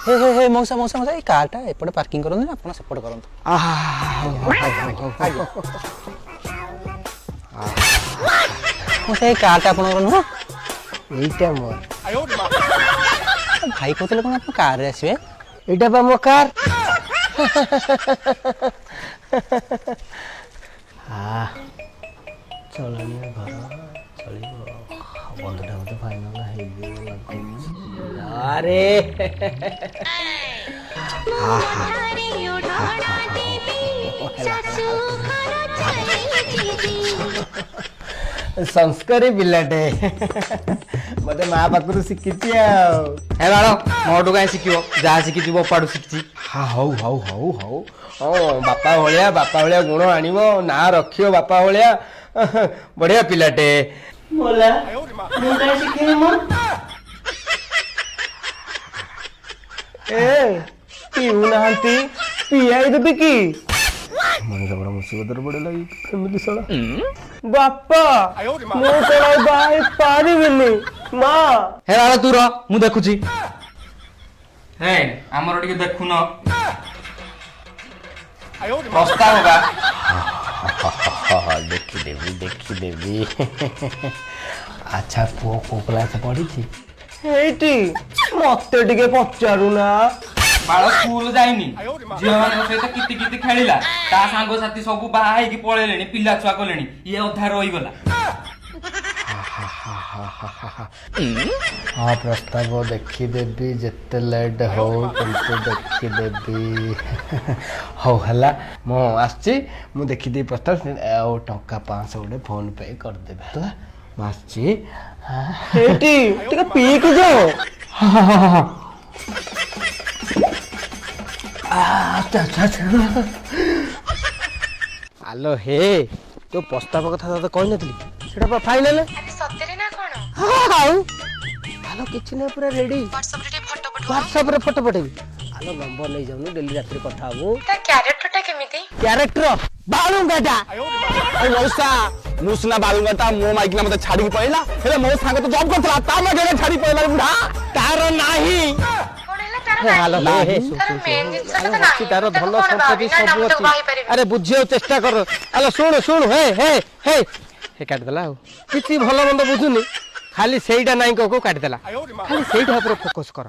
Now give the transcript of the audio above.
हे हे हे मौसा मौसा मौसा कारटा एपटे पार्किंग करंतु ना आपण सेपटे करंतु मौसा कारटा आपण नुह এইটা মোর भाई कहते कौन आप कार रे आसबे এইটা বা মো কার চলনি ঘর চলিব বন্ধুটা মতো ফাইনাল হয়ে আরে संस्कारी पिलाटे मते माँ पाखु शिखी हे बाड़ मोटू कहीं शिखो जहाँ शिखी ओपाड़ू शिखी हाँ हौ हौ हौ हौ हाँ बापा भाया गुण आणव ना रखियो बापा भाया बढ़िया पिलाटे बोला ए पीऊ नहांती पियाई देबी की मने बड़ा मुसीबत पड़े लगी फैमिली साला बापा मो तोरा बाई पारी बिनी मां हे बाड़ तू रह मु देखुची हे हमर टिके देखुन प्रस्ताव बा देखी देवी अच्छा पुओ को क्लास पढ़ी थी एटी मते टिके पचारू ना बाळ स्कूल जाइनी झियो माने सहित किति किति खेलिला ता सांगो साथी सब बाहा की पळेलेनी पिल्ला छुआ कलेनी ये अधा रही गला हाँ प्रस्ताव देखी देवी जिते लेट हो तुमको देखी देवी हो हला मो आसची मु देखी दे प्रस्ताव टंका 500 गोटे फोन पे कर देबे हला मासची एटी टिके पी के जाओ आलो हे तो प्रस्ताव कथा तो कहि नथली सेटा फाइनल सत्य ना कौन आलो किछि नै पूरा रेडी व्हाट्सएप रे फोटो पठेबी आलो नंबर ले जाउनु डेली रात्रि कथा हबो ता कैरेक्टरटा केमिति कैरेक्टर बालुंगाटा ए मौसा मुसना बालुंगाटा मो माइकना मते छाडी के पळेला हेले मो सांग तो जॉब करतला ता मगे छाडी पळेला बुढा तार नाही कोन हैला तार आलो नाही हे तार मेन जिंसटा तो नाही तार धन संपत्ति सब अछि अरे बुझियो चेष्टा कर आलो सुन सुन हे हे हे हे काट देला किछि भलो मंद बुझुनी खाली सेइडा नाही को काट देला खाली सेइडा ऊपर फोकस कर